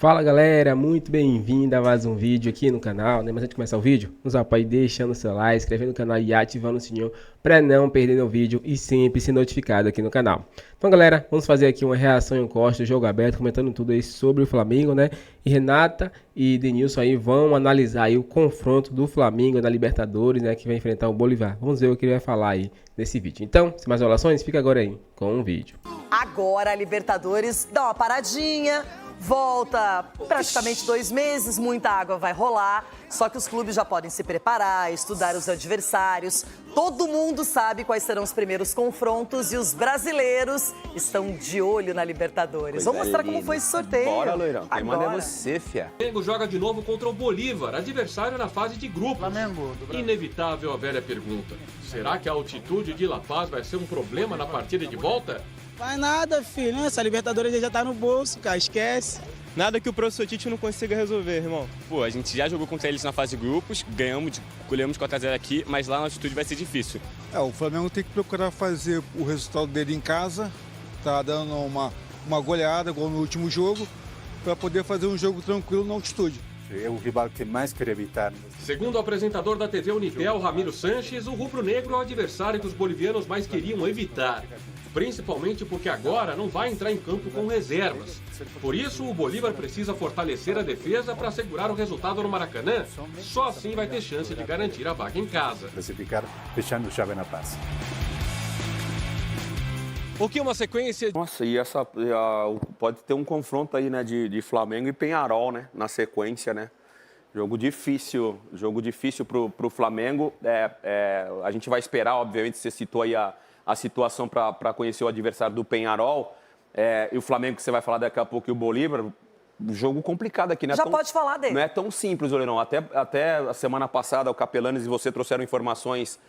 Fala galera, muito bem-vindo a mais um vídeo aqui no canal, né? Mas antes de começar o vídeo, nos apoie deixando o seu like, inscrevendo no canal e ativando o sininho para não perder o vídeo e sempre ser notificado aqui no canal. Então galera, vamos fazer aqui uma reação e um corte do jogo aberto, comentando tudo aí sobre o Flamengo, né? E Renata e Denilson aí vão analisar aí o confronto do Flamengo na Libertadores, né? Que vai enfrentar o Bolívar. Vamos ver o que ele vai falar aí nesse vídeo. Então, sem mais enrolações, fica agora aí com o vídeo. Agora a Libertadores dá uma paradinha, volta praticamente 2 meses, muita água vai rolar, só que os clubes já podem se preparar, estudar os adversários. Todo mundo sabe quais serão os primeiros confrontos e os brasileiros estão de olho na Libertadores. Vamos mostrar como foi esse sorteio. Bora, Loirão. Quem manda é você, fia. O Flamengo joga de novo contra o Bolívar, adversário na fase de grupos. Flamengo. Inevitável a velha pergunta. Será que a altitude de La Paz vai ser um problema na partida de volta? Vai nada, filho, né? Essa Libertadores já tá no bolso, cara, esquece. Nada que o professor Tite não consiga resolver, irmão. Pô, a gente já jogou contra eles na fase de grupos, colhemos 4x0 aqui, mas lá na altitude vai ser difícil. O Flamengo tem que procurar fazer o resultado dele em casa, tá dando uma goleada, igual no último jogo, para poder fazer um jogo tranquilo na altitude. É o rival que mais quer evitar. Segundo o apresentador da TV Unitel, Ramiro Sanches, o rubro-negro é o adversário que os bolivianos mais queriam evitar. Principalmente porque agora não vai entrar em campo com reservas. Por isso, o Bolívar precisa fortalecer a defesa para assegurar o resultado no Maracanã. Só assim vai ter chance de garantir a vaga em casa. Classificar fechando chave na Paz. O que uma sequência... Nossa, e pode ter um confronto aí, né, de Flamengo e Peñarol, né, na sequência, né? Jogo difícil pro Flamengo. A gente vai esperar, obviamente, você citou aí a situação para conhecer o adversário do Peñarol. E o Flamengo, que você vai falar daqui a pouco, e o Bolívar. Jogo complicado aqui, né? Já pode falar dele. Não é tão simples, Oleirão. Até a semana passada, o Capelanes e você trouxeram informações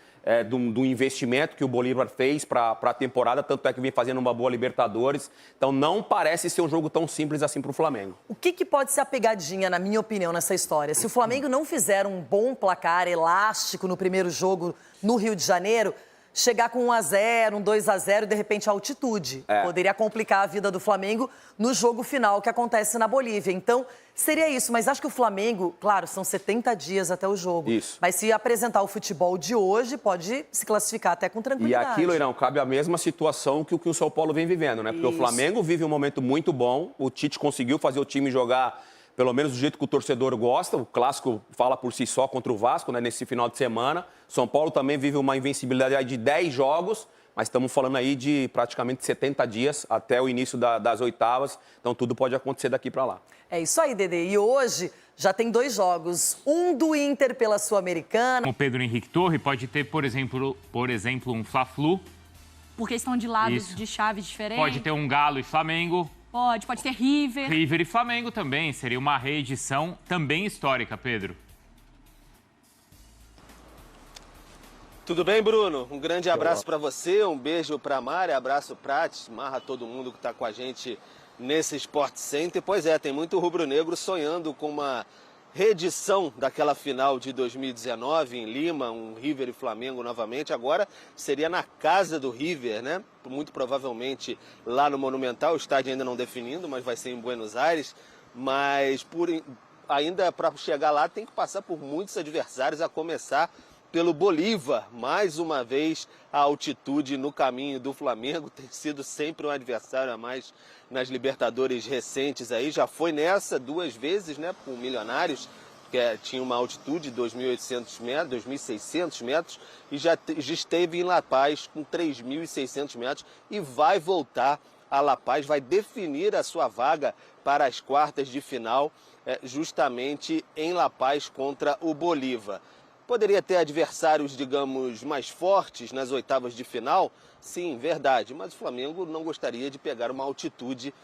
do investimento que o Bolívar fez para a temporada, tanto é que vem fazendo uma boa Libertadores. Então, não parece ser um jogo tão simples assim para o Flamengo. O que pode ser a pegadinha, na minha opinião, nessa história? Se o Flamengo não fizer um bom placar elástico no primeiro jogo no Rio de Janeiro, chegar com 1x0, um 2x0 e, de repente, a altitude. Poderia complicar a vida do Flamengo no jogo final que acontece na Bolívia. Então, seria isso. Mas acho que o Flamengo, claro, são 70 dias até o jogo. Isso. Mas se apresentar o futebol de hoje, pode se classificar até com tranquilidade. E aqui, Loirão, cabe a mesma situação que o São Paulo vem vivendo, né? Porque o Flamengo vive um momento muito bom. O Tite conseguiu fazer o time jogar pelo menos do jeito que o torcedor gosta. O clássico fala por si só contra o Vasco, né, nesse final de semana. São Paulo também vive uma invencibilidade de 10 jogos, mas estamos falando aí de praticamente 70 dias até o início das oitavas. Então tudo pode acontecer daqui para lá. É isso aí, Dedê. E hoje já tem 2 jogos. Um do Inter pela Sul-Americana. O Pedro Henrique Torre pode ter, por exemplo um Fla-Flu. Porque estão de lados de chaves diferentes. Pode ter um Galo e Flamengo. Pode ter River. River e Flamengo também. Seria uma reedição também histórica, Pedro. Tudo bem, Bruno? Um grande abraço para você, um beijo para a Mari, abraço Prates, marra todo mundo que está com a gente nesse Sport Center. Pois é, tem muito rubro-negro sonhando com uma reedição daquela final de 2019 em Lima, um River e Flamengo novamente. Agora seria na casa do River, né? Muito provavelmente lá no Monumental, o estádio ainda não definindo, mas vai ser em Buenos Aires. Mas ainda para chegar lá tem que passar por muitos adversários, a começar pelo Bolívar. Mais uma vez, a altitude no caminho do Flamengo tem sido sempre um adversário a mais nas Libertadores recentes aí. Já foi nessa 2 vezes, né, com Milionários, que tinha uma altitude de 2.800 metros, 2.600 metros, e já esteve em La Paz com 3.600 metros e vai voltar a La Paz, vai definir a sua vaga para as quartas de final, justamente em La Paz contra o Bolívar. Poderia ter adversários, digamos, mais fortes nas oitavas de final? Sim, verdade. Mas o Flamengo não gostaria de pegar uma altitude,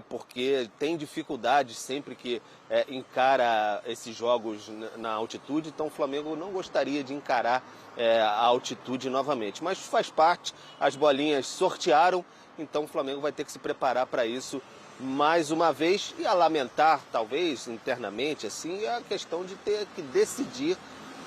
porque tem dificuldade sempre que encara esses jogos na altitude. Então o Flamengo não gostaria de encarar a altitude novamente. Mas faz parte, as bolinhas sortearam, então o Flamengo vai ter que se preparar para isso mais uma vez. E a lamentar, talvez, internamente, assim, é a questão de ter que decidir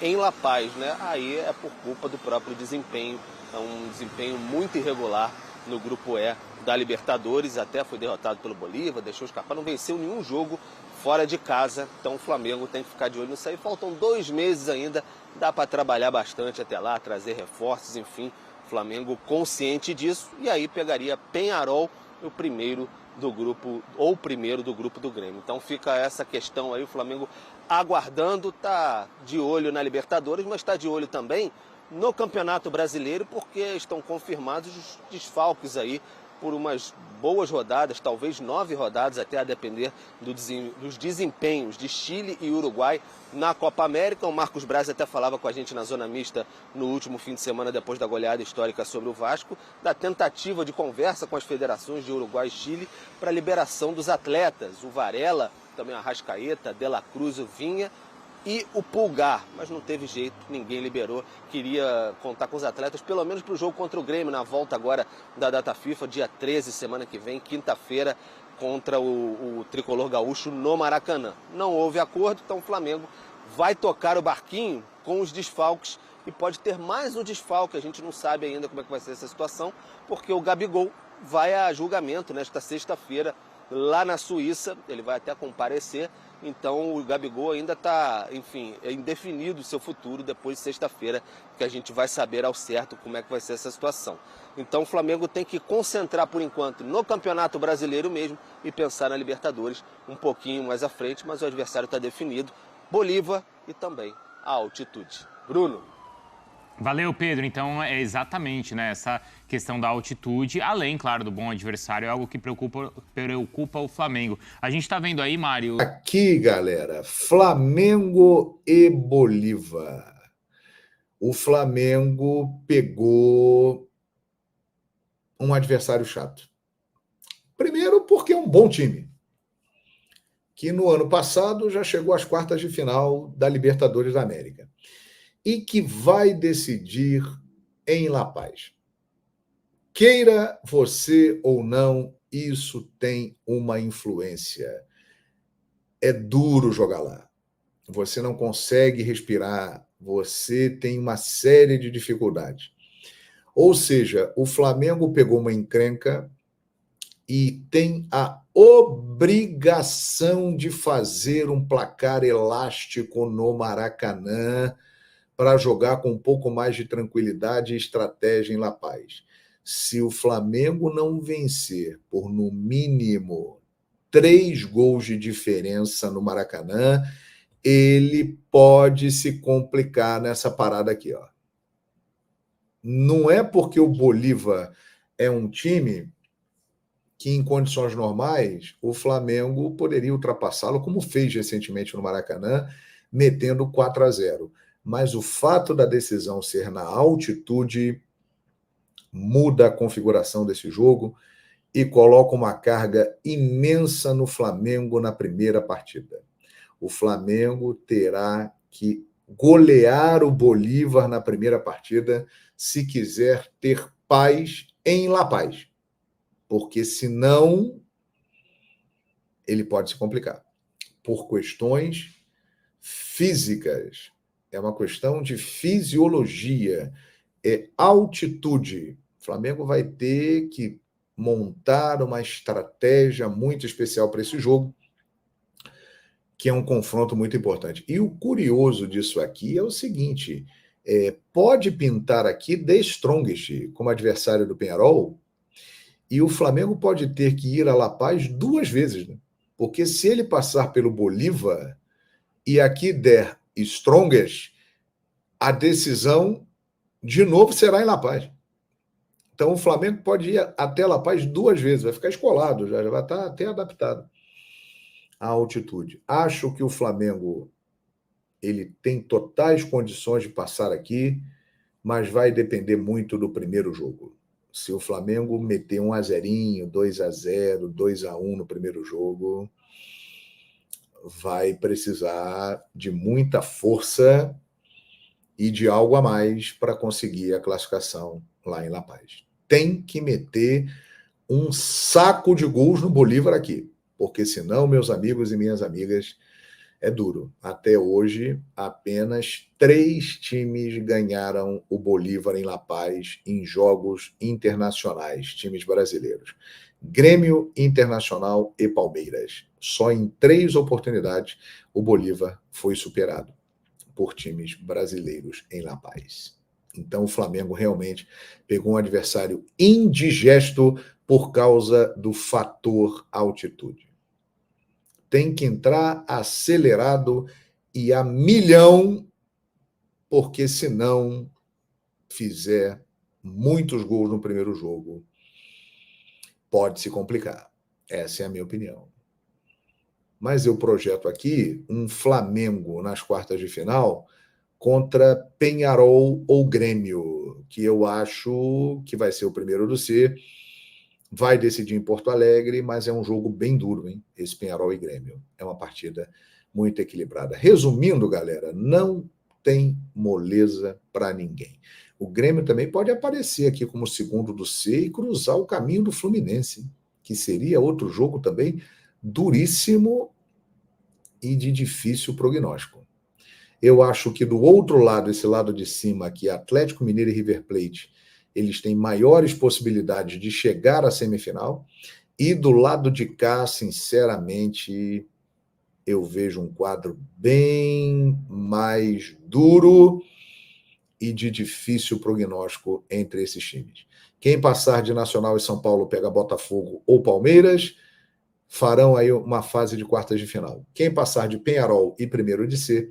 em La Paz, né? Aí é por culpa do próprio desempenho. É um desempenho muito irregular no Grupo E da Libertadores. Até foi derrotado pelo Bolívar, deixou escapar, não venceu nenhum jogo fora de casa. Então o Flamengo tem que ficar de olho nisso aí. Faltam 2 meses ainda, dá para trabalhar bastante até lá, trazer reforços, enfim. O Flamengo consciente disso, e aí pegaria Peñarol, o primeiro do grupo, ou o primeiro do grupo do Grêmio. Então fica essa questão aí, o Flamengo aguardando, tá de olho na Libertadores, mas está de olho também no Campeonato Brasileiro, porque estão confirmados os desfalques aí por umas boas rodadas, talvez 9 rodadas, até a depender dos desempenhos de Chile e Uruguai na Copa América. O Marcos Braz até falava com a gente na Zona Mista no último fim de semana, depois da goleada histórica sobre o Vasco, da tentativa de conversa com as federações de Uruguai e Chile para a liberação dos atletas. O Varela, também a Arrascaeta, De La Cruz, o Vinha e o Pulgar, mas não teve jeito, ninguém liberou. Queria contar com os atletas, pelo menos para o jogo contra o Grêmio, na volta agora da data FIFA, dia 13, semana que vem, quinta-feira, contra o Tricolor Gaúcho no Maracanã. Não houve acordo, então o Flamengo vai tocar o barquinho com os desfalques e pode ter mais um desfalque. A gente não sabe ainda como é que vai ser essa situação, porque o Gabigol vai a julgamento nesta sexta-feira lá na Suíça, ele vai até comparecer. Então o Gabigol ainda está, enfim, é indefinido o seu futuro depois de sexta-feira, que a gente vai saber ao certo como é que vai ser essa situação. Então o Flamengo tem que concentrar por enquanto no Campeonato Brasileiro mesmo e pensar na Libertadores um pouquinho mais à frente, mas o adversário está definido, Bolívar e também a altitude. Bruno. Valeu, Pedro. Então, é exatamente, né, essa questão da altitude, além, claro, do bom adversário, é algo que preocupa o Flamengo. A gente está vendo aí, Mário... Aqui, galera, Flamengo e Bolívar. O Flamengo pegou um adversário chato. Primeiro, porque é um bom time, que no ano passado já chegou às quartas de final da Libertadores da América e que vai decidir em La Paz. Queira você ou não, isso tem uma influência. É duro jogar lá. Você não consegue respirar, você tem uma série de dificuldades. Ou seja, o Flamengo pegou uma encrenca e tem a obrigação de fazer um placar elástico no Maracanã para jogar com um pouco mais de tranquilidade e estratégia em La Paz. Se o Flamengo não vencer por, no mínimo, 3 gols de diferença no Maracanã, ele pode se complicar nessa parada aqui, ó. Não é porque o Bolívar é um time que, em condições normais, o Flamengo poderia ultrapassá-lo, como fez recentemente no Maracanã, metendo 4-0. Mas o fato da decisão ser na altitude muda a configuração desse jogo e coloca uma carga imensa no Flamengo na primeira partida. O Flamengo terá que golear o Bolívar na primeira partida se quiser ter paz em La Paz, porque senão ele pode se complicar por questões físicas. É uma questão de fisiologia, é altitude. O Flamengo vai ter que montar uma estratégia muito especial para esse jogo, que é um confronto muito importante. E o curioso disso aqui é o seguinte, pode pintar aqui The Strongest como adversário do Peñarol, e o Flamengo pode ter que ir a La Paz 2 vezes, né? Porque se ele passar pelo Bolívar e aqui der Strongest, a decisão de novo será em La Paz. Então o Flamengo pode ir até La Paz 2 vezes, vai ficar escolado, já vai estar até adaptado à altitude. Acho que o Flamengo ele tem totais condições de passar aqui, mas vai depender muito do primeiro jogo. Se o Flamengo meter 1-0, 2-0, 2-1 no primeiro jogo, vai precisar de muita força e de algo a mais para conseguir a classificação lá em La Paz. Tem que meter um saco de gols no Bolívar aqui, porque senão, meus amigos e minhas amigas, é duro. Até hoje, apenas 3 times ganharam o Bolívar em La Paz em jogos internacionais, times brasileiros. Grêmio, Internacional e Palmeiras. Só em 3 oportunidades o Bolívar foi superado por times brasileiros em La Paz. Então o Flamengo realmente pegou um adversário indigesto por causa do fator altitude. Tem que entrar acelerado e a milhão, porque se não fizer muitos gols no primeiro jogo, pode se complicar. Essa é a minha opinião. Mas eu projeto aqui um Flamengo nas quartas de final contra Peñarol ou Grêmio, que eu acho que vai ser o primeiro do C. Vai decidir em Porto Alegre, mas é um jogo bem duro, hein? Esse Peñarol e Grêmio. É uma partida muito equilibrada. Resumindo, galera, não tem moleza para ninguém. O Grêmio também pode aparecer aqui como segundo do C e cruzar o caminho do Fluminense, que seria outro jogo também duríssimo e de difícil prognóstico. Eu acho que do outro lado, esse lado de cima aqui, Atlético Mineiro e River Plate, eles têm maiores possibilidades de chegar à semifinal. E do lado de cá, sinceramente, eu vejo um quadro bem mais duro e de difícil prognóstico entre esses times. Quem passar de Nacional e São Paulo pega Botafogo ou Palmeiras, farão aí uma fase de quartas de final. Quem passar de Peñarol e primeiro de C,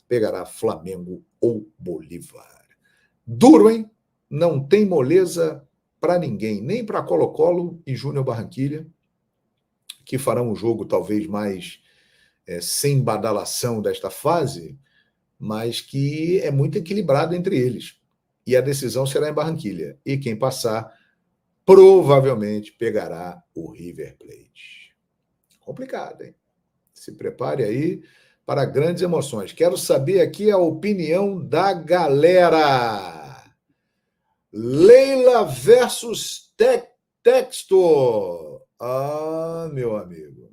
pegará Flamengo ou Bolívar. Duro, hein? Não tem moleza para ninguém, nem para Colo-Colo e Júnior Barranquilla, que farão um jogo talvez mais sem badalação desta fase, mas que é muito equilibrado entre eles. E a decisão será em Barranquilla. E quem passar, provavelmente pegará o River Plate. Complicado, hein? Se prepare aí para grandes emoções. Quero saber aqui a opinião da galera. Leila versus Textor. Ah, meu amigo.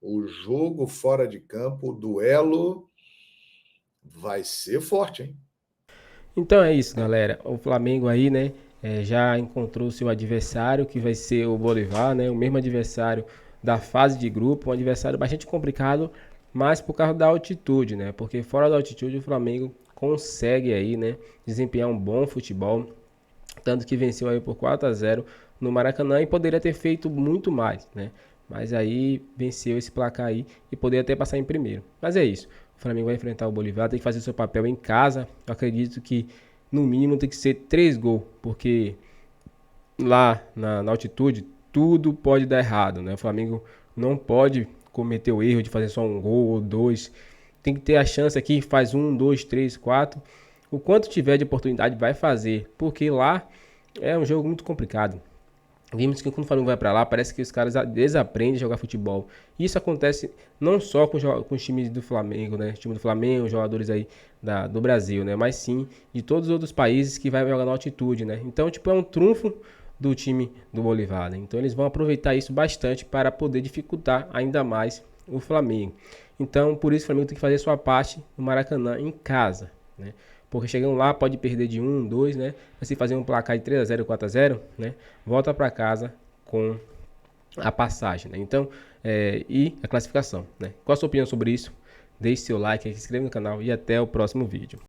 O jogo fora de campo, o duelo, vai ser forte, hein? Então é isso, galera. O Flamengo aí, né, já encontrou seu adversário, que vai ser o Bolívar, né? O mesmo adversário da fase de grupo, um adversário bastante complicado, mas por causa da altitude, né? Porque fora da altitude o Flamengo consegue aí, né, desempenhar um bom futebol, tanto que venceu aí por 4-0 no Maracanã e poderia ter feito muito mais, né? Mas aí venceu esse placar aí e poderia até passar em primeiro. Mas é isso. O Flamengo vai enfrentar o Bolívar, tem que fazer seu papel em casa. Eu acredito que no mínimo tem que ser 3 gols, porque lá na altitude tudo pode dar errado, né? O Flamengo não pode cometer o erro de fazer só um gol ou 2. Tem que ter a chance aqui, faz 1, 2, 3, 4. O quanto tiver de oportunidade vai fazer, porque lá é um jogo muito complicado. Vimos que quando o Flamengo vai para lá, parece que os caras desaprendem a jogar futebol. Isso acontece não só com os times do Flamengo, né? O time do Flamengo, os jogadores aí do Brasil, né? Mas sim de todos os outros países que vai jogar na altitude, né? Então, tipo, é um trunfo do time do Bolívar, né? Então, eles vão aproveitar isso bastante para poder dificultar ainda mais o Flamengo. Então, por isso o Flamengo tem que fazer sua parte no Maracanã em casa, né? Porque chegando lá pode perder de 1, 2, né? Mas se fazer um placar de 3-0, 4-0, né? Volta para casa com a passagem, né? Então, e a classificação, né? Qual a sua opinião sobre isso? Deixe seu like, se inscreva no canal e até o próximo vídeo.